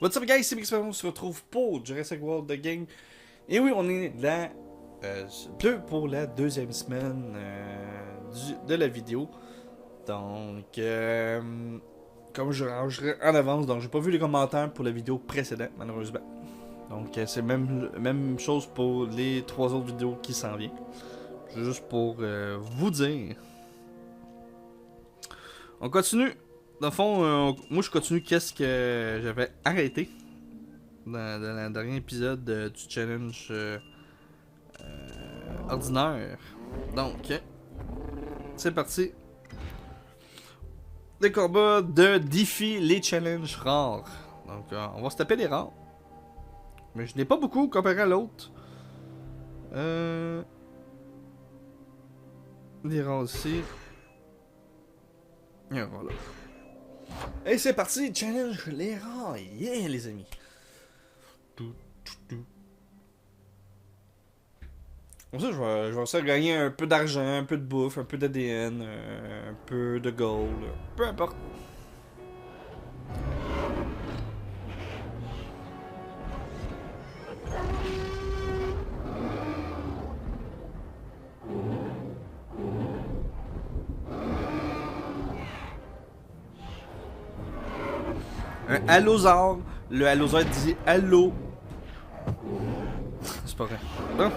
What's up guys, c'est Mix, on se retrouve pour Jurassic World The Game. Et oui, on est là pour la deuxième semaine de la vidéo. Donc, comme je rangerai en avance, donc j'ai pas vu les commentaires pour la vidéo précédente malheureusement. Donc c'est même chose pour les 3 autres vidéos qui s'en viennent. Juste pour vous dire. On continue. Dans le fond, moi je continue qu'est-ce que j'avais arrêté dans le dernier épisode du challenge ordinaire. Donc, c'est parti. Des combats de défi les challenges rares. Donc, on va se taper les rares. Mais je n'ai pas beaucoup comparé à l'autre. Les rares aussi. Et voilà. Et c'est parti, challenge les rares. Yeah, les amis. Comme ça, je vais essayer de gagner un peu d'argent, un peu de bouffe, un peu d'ADN, un peu de gold. Peu importe. Un allosaure. Le allosaure dit allo. C'est pas vrai. Bon.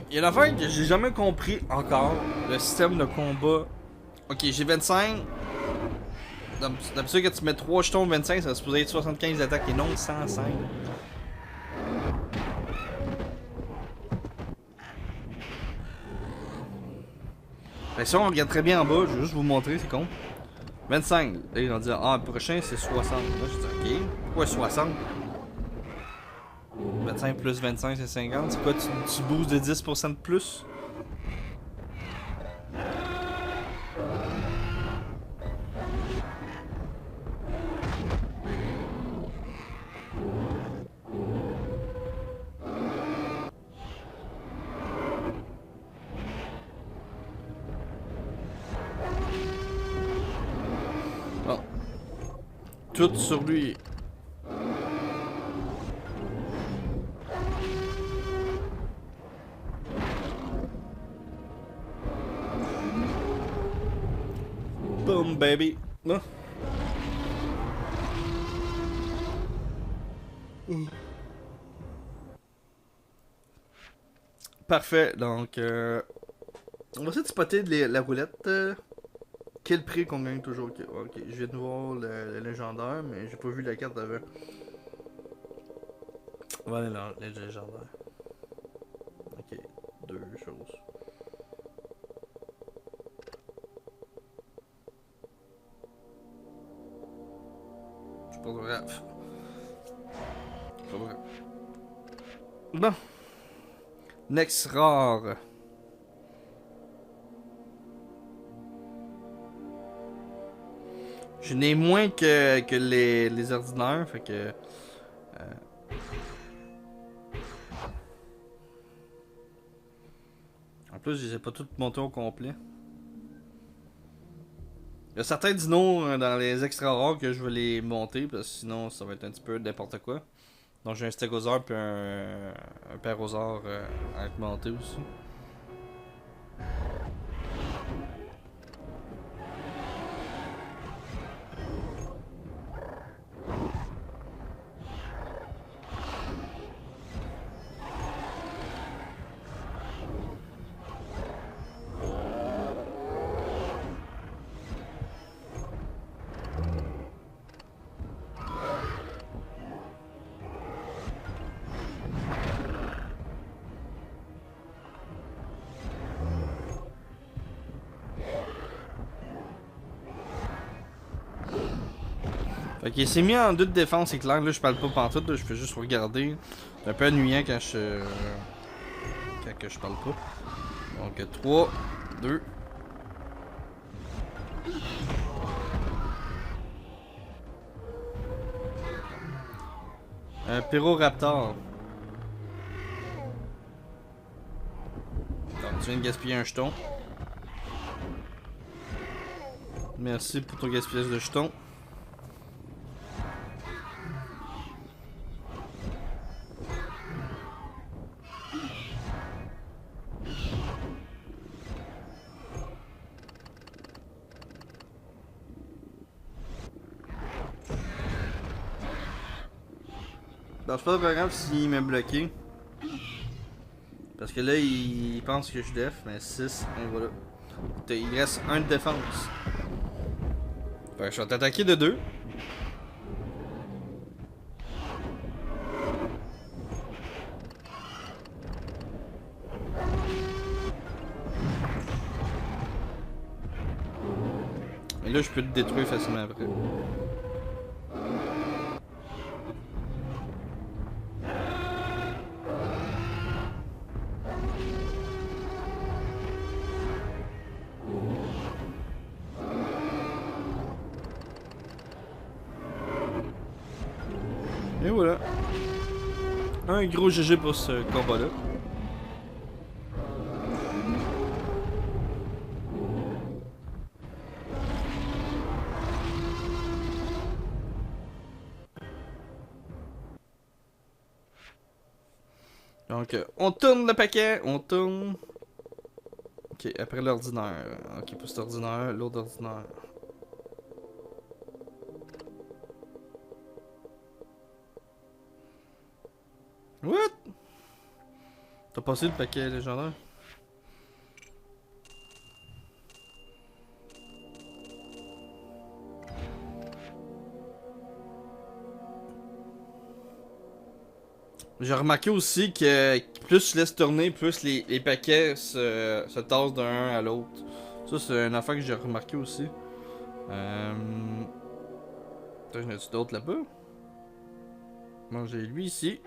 Il y a une affaire que j'ai jamais compris encore, le système de combat. Ok, j'ai 25. D'habitude, quand tu mets 3 jetons 25, ça va supposer être 75 d'attaque et non 105. Fait que si on regarde très bien en bas, je vais juste vous montrer, c'est con. 25. Là, ils vont dire, ah, le prochain c'est 60. Là, je dis, ok. Pourquoi 60? 25 plus 25 c'est 50. C'est quoi, tu boostes de 10% de plus? Bon. Tout sur lui. Boom, baby. Non. Parfait, donc on va essayer de spotter la roulette. Quel prix qu'on gagne toujours? Ok, je viens de voir le légendaire, mais j'ai pas vu la carte avant. Voilà le légendaire. Ok, 2 choses. C'est pas grave. C'est pas grave. Bon. Next rare. Je n'ai moins que les ordinaires, fait que... En plus, je les ai pas toutes montées au complet. Il y a certains dinos dans les extra rares que je veux les monter, parce que sinon ça va être un petit peu n'importe quoi. Donc j'ai un stégosaure puis un pérosaure à être monté aussi. Fait qu'il s'est mis en 2 de défense, c'est clair. Là, je parle pas pantoute, là, je fais juste regarder. C'est un peu ennuyant quand que je parle pas. Donc 3, 2. Un Pyroraptor. Donc tu viens de gaspiller un jeton. Merci pour ton gaspillage de jetons. Donc, c'est pas très grave s'il m'a bloqué. Parce que là, il pense que je def, mais 6, et voilà. Il reste 1 de défense. Fait que je vais t'attaquer de 2. Et là, je peux te détruire facilement après. Et voilà. Un gros GG pour ce combat-là. Donc, on tourne le paquet, on tourne. Ok, après l'ordinaire. Ok, pour cet ordinaire, l'autre ordinaire. What? T'as passé le paquet légendaire? J'ai remarqué aussi que plus tu laisses tourner, plus les paquets se tassent d'un à l'autre. Ça, c'est une affaire que j'ai remarqué aussi. Attends, j'en ai-tu d'autres là-bas? Bon, j'ai lui ici.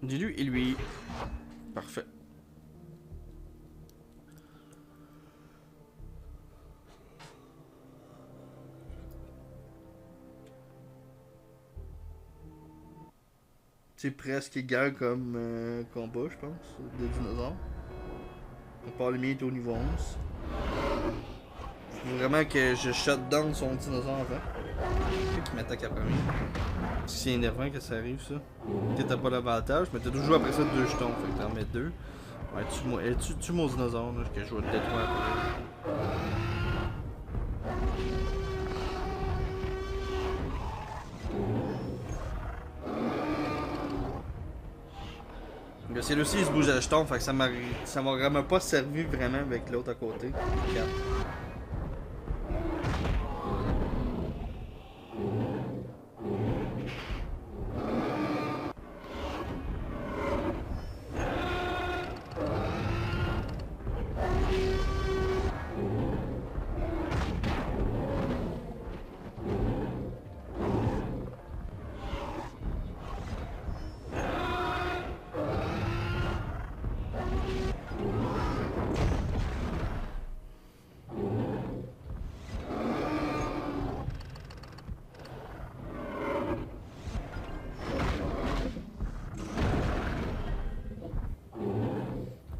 J'ai lui et lui. Parfait. C'est presque égal comme combat, je pense, de dinosaures. À part le mien est au niveau 11. Faut vraiment que je shut down son dinosaure avant. Pourquoi qu'il m'attaque après lui? C'est énervant que ça arrive, ça. Ok, t'as pas l'avantage, mais t'as toujours après ça 2 jetons, fait que t'en mets 2. Ouais, tue mon dinosaure, là, que je vais le détruire après. Le ciel aussi il se bouge à jeton, fait que ça m'a vraiment pas servi vraiment avec l'autre à côté. 4.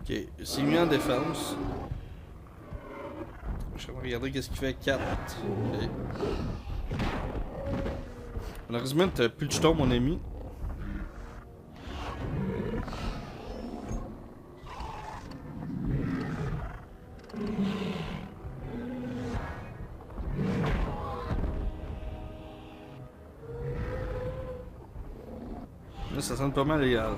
Ok, c'est mis en défense. Je vais regarder qu'est-ce qu'il fait. 4. Okay. Malheureusement, t'as plus de jetons, mon ami. Là, ça sonne pas mal égal.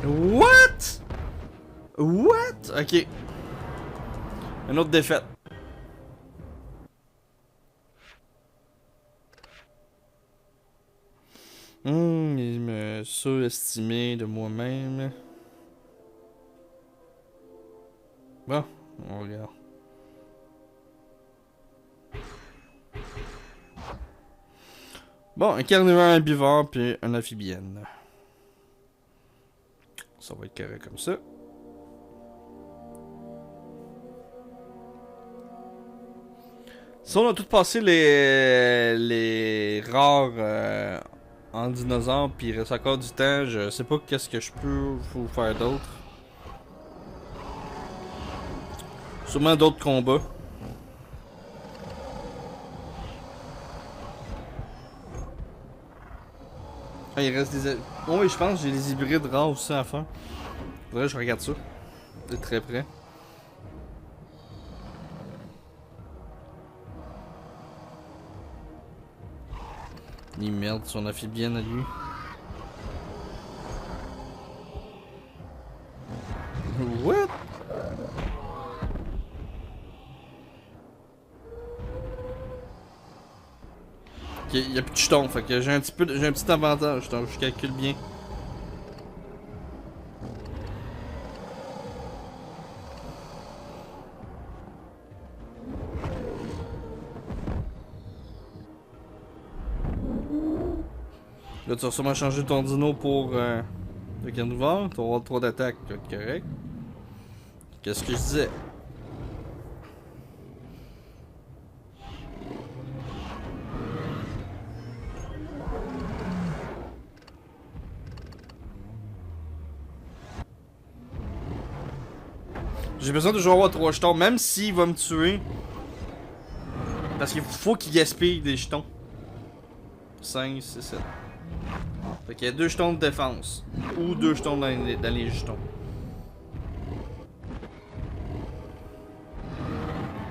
What? What? Ok. Une autre défaite. Il me surestimé de moi-même. Bon, On regarde. Bon, un carnivore, un bivore, puis un amphibienne. Ça va être carré comme ça. Si on a tout passé les rares en dinosaures, puis il reste encore du temps, je sais pas qu'est-ce que je peux vous faire d'autre. Sûrement d'autres combats. Ah, il reste des... Oh oui, je pense que j'ai les hybrides rares aussi à faire. Faudrait que je regarde ça. De très près. Il merde, son amphibienne à lui. What? Ok, il y a plus de jetons, fait que j'ai un petit avantage, donc je calcule bien. Là, tu vas sûrement changer ton dino pour le carnivore. Tu vas avoir 3 d'attaque, ça va être correct. Qu'est-ce que je disais? J'ai besoin de toujours avoir 3 jetons, même s'il va me tuer. Parce qu'il faut qu'il gaspille des jetons. 5, 6, 7. Fait qu'il y a 2 jetons de défense. Ou 2 jetons dans les jetons.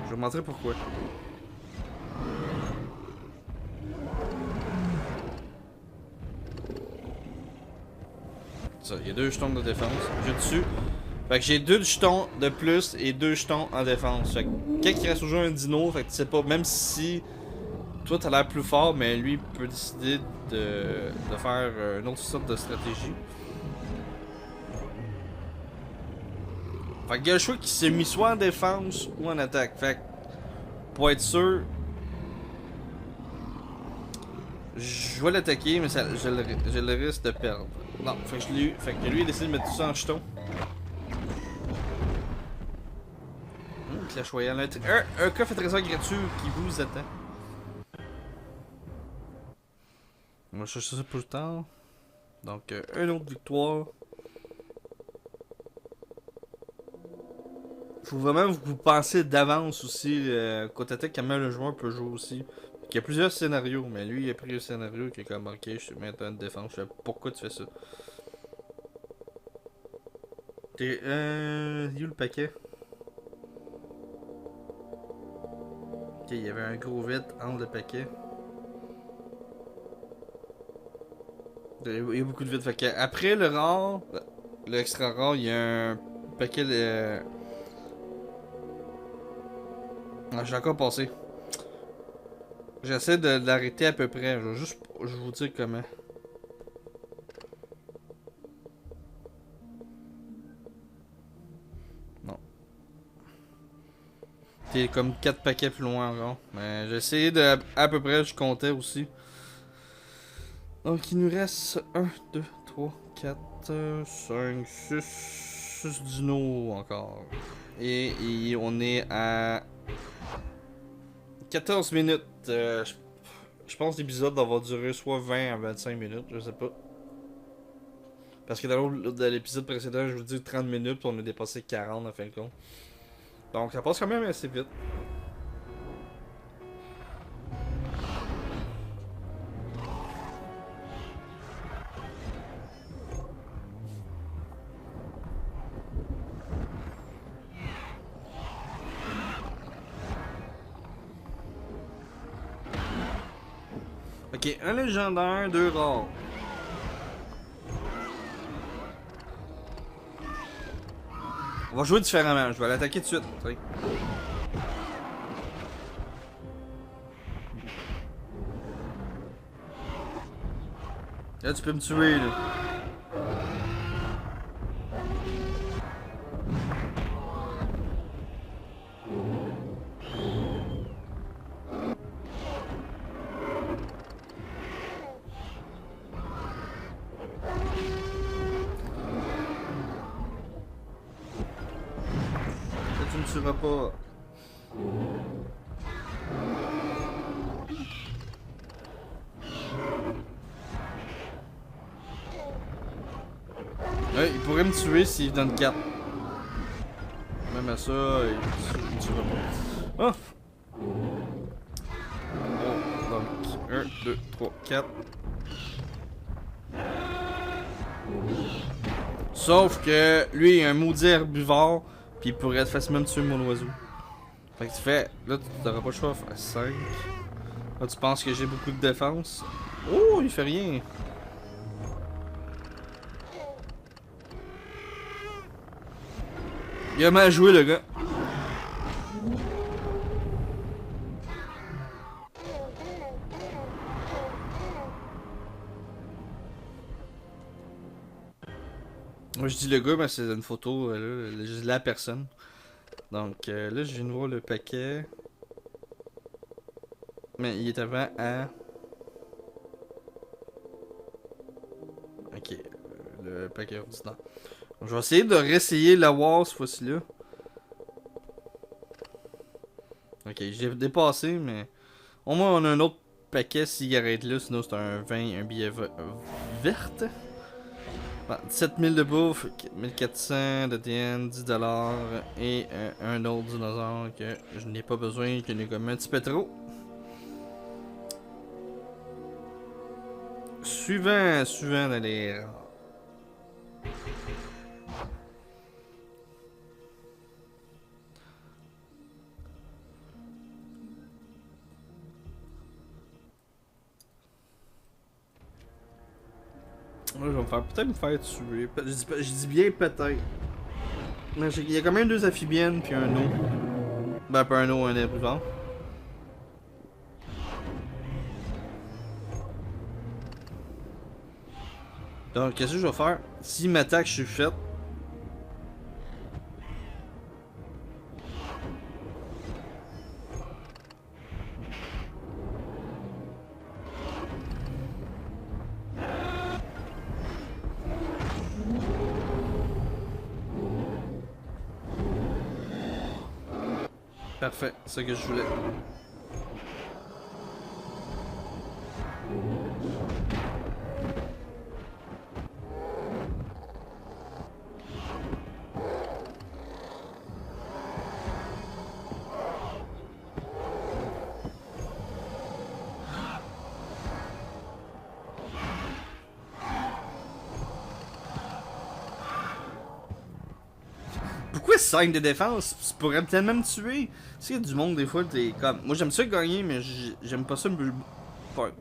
Je vais vous montrer pourquoi. Ça, il y a 2 jetons de défense. Je dessus. Fait que j'ai 2 jetons de plus et 2 jetons en défense. Fait que quand il reste toujours un dino, fait que tu sais pas, même si toi t'as l'air plus fort, mais lui peut décider de faire une autre sorte de stratégie. Fait qu'il y a le choix qui s'est mis soit en défense ou en attaque. Fait que pour être sûr, je vais l'attaquer, mais je le risque de perdre. Non, fait que lui il décide de mettre tout ça en jeton. Clash Royale. Un coffre à trésor gratuit qui vous attend. On va chercher ça pour le temps. Donc, une autre victoire. Faut vraiment que vous pensez d'avance aussi. Côté attaque, comment le joueur peut jouer aussi. Il y a plusieurs scénarios, mais lui il a pris le scénario qui est comme ok, je te mets une défense. Je sais pourquoi tu fais ça. T'es. Il y a le paquet. Ok, il y avait un gros vide entre le paquet. Il y a beaucoup de vide. Fait que après le rare, le extra rare, il y a un paquet de. Ah, j'ai encore passé. J'essaie de l'arrêter à peu près. Je vais vous dire comment. Non. T'es comme 4 paquets plus loin encore. Mais j'ai essayé de. À peu près, je comptais aussi. Donc il nous reste 1, 2, 3, 4, 5, 6 dinos encore. Et on est à 14 minutes. Je pense que l'épisode va durer soit 20 à 25 minutes, je sais pas. Parce que dans l'épisode précédent, je vous dis 30 minutes, puis on a dépassé 40 en fin de compte. Donc ça passe quand même assez vite. Ok, un légendaire, 2 rares. On va jouer différemment, je vais l'attaquer tout de suite. T'sais. Là tu peux me tuer là. me tuera pas. Ouais, il pourrait me tuer s'il donne 4. Même à ça, il me tuera pas. Oh! Oh, donc 1, 2, 3, 4. Sauf que lui, il a un maudit herbivore, puis il pourrait facilement tuer mon oiseau. Fait que tu fais. Là, tu n'auras pas le choix à faire 5. Là, tu penses que j'ai beaucoup de défense. Oh, il fait rien. Il a mal joué, le gars. Moi, je dis le gars, mais c'est une photo, là, juste la personne. Donc, là, je viens de voir le paquet. Mais il est avant à. Ok, le paquet ordinaire. Je vais essayer de réessayer la war cette fois-ci là. Ok, j'ai dépassé, mais au moins on a un autre paquet cigarette là, sinon c'est un vin, un billet verte. Bon, 7000 de bouffe, 1400 de TN, 10$ et un autre dinosaure que je n'ai pas besoin, que j'ai comme un petit peu trop. Suivant d'aller. Moi, je vais peut-être me faire tuer. Je dis bien peut-être. Mais il y a quand même 2 amphibiennes puis un eau. Ben, pas un eau, un herbivore. Donc, qu'est-ce que je vais faire? S'il m'attaque, je suis fait. Parfait, c'est ce que je voulais. Pourquoi 5 de défense? Tu pourrais tellement me tuer. Tu sais, il y a du monde, des fois, t'es comme. Moi, j'aime ça gagner, mais j'aime pas ça me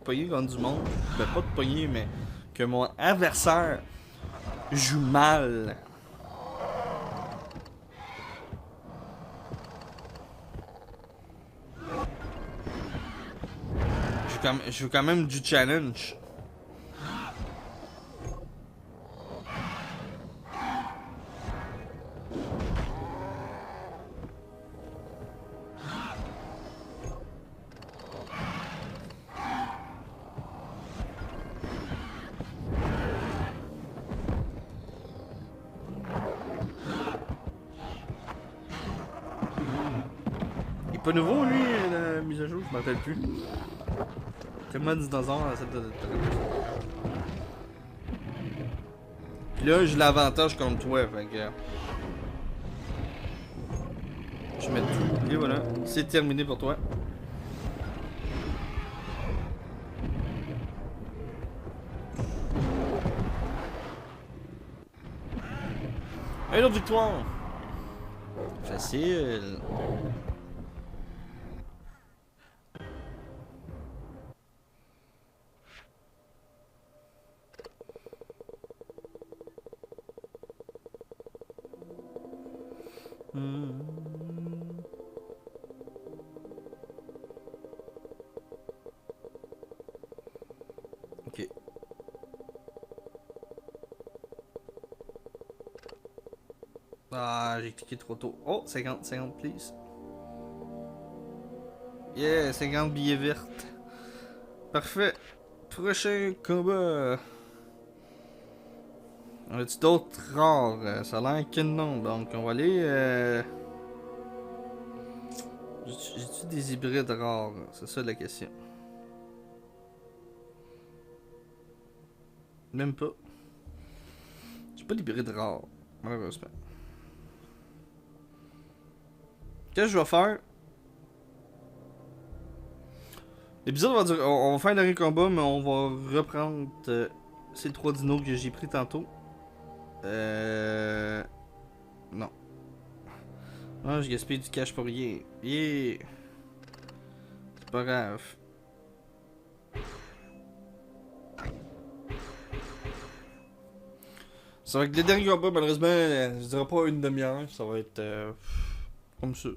pogner contre du monde. Ben, pas de pogner, mais que mon adversaire joue mal. Je veux quand même du challenge. Il est pas nouveau, lui, la mise à jour, je m'en rappelle plus. Tellement de dinosaures dans cette. Puis là, j'ai l'avantage contre toi, fait que. Je mets tout, et voilà, c'est terminé pour toi. Une autre victoire! Facile. Ok. Ah, j'ai cliqué trop tôt. Oh, 50, 50, please. Yeah, 50 billets vertes. Parfait. Prochain combat. On a-tu d'autres rares? Ça a l'air que non. Donc, on va aller. J'ai-tu des hybrides rares? C'est ça la question. Même pas. J'ai pas d'hybride rare, malheureusement. Qu'est-ce que je vais faire? L'épisode va durer. On va faire un dernier combat, mais on va reprendre ces 3 dinos que j'ai pris tantôt. Non. Non, je gaspille du cash pour rien. Yeah! C'est pas grave. Ça va être le dernier combat, malheureusement, je dirais pas une demi-heure, ça va être comme ça.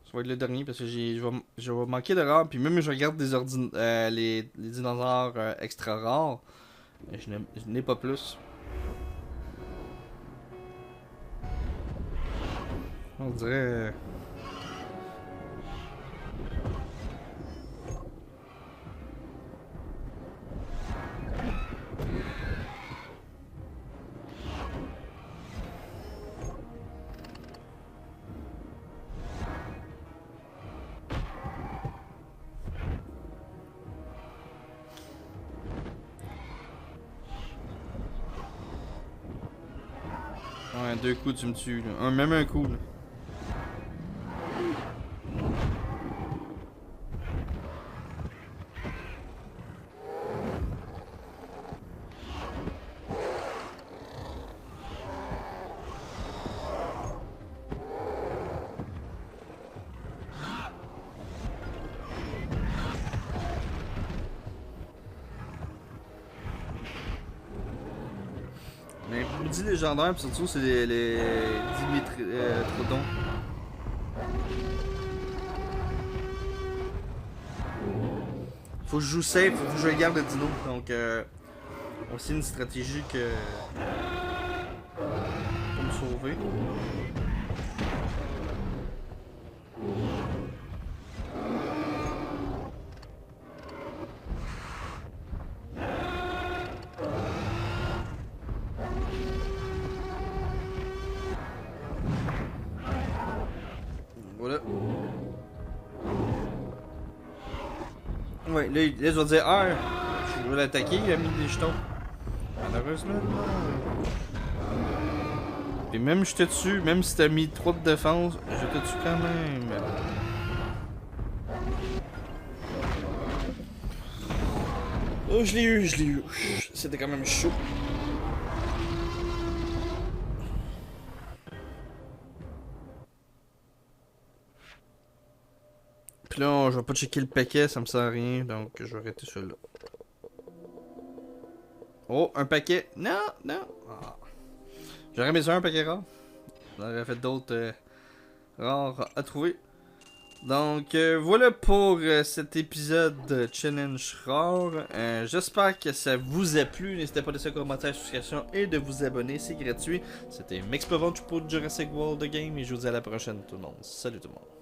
Ça va être le dernier parce que je vais manquer de rares, puis même je regarde les dinosaures extra rares, je n'ai pas plus. On dirait. Ouais, 2 coups tu me tues, là. Même un coup, là. Les maudits légendaires, pis surtout, c'est les Dimitrodons. Faut que je joue safe, faut que je garde le dino. Donc, aussi une stratégie que. Pour me sauver. Voilà. Ouais, là je vais dire ah, je veux l'attaquer, il a mis des jetons. Malheureusement, non. Et même je te tue, même si t'as mis 3 de défense, je te tue quand même. Oh, je l'ai eu. C'était quand même chaud. Puis là, je vais pas checker le paquet, ça me sert à rien, donc je vais arrêter celui-là. Oh, un paquet. Non. Ah. J'aurais mis un paquet rare. J'aurais fait d'autres rares à trouver. Donc voilà pour cet épisode de Challenge Rare. J'espère que ça vous a plu. N'hésitez pas à laisser un commentaire, subscription et de vous abonner, c'est gratuit. C'était Mexplorer pour Jurassic World Game et je vous dis à la prochaine tout le monde. Salut tout le monde.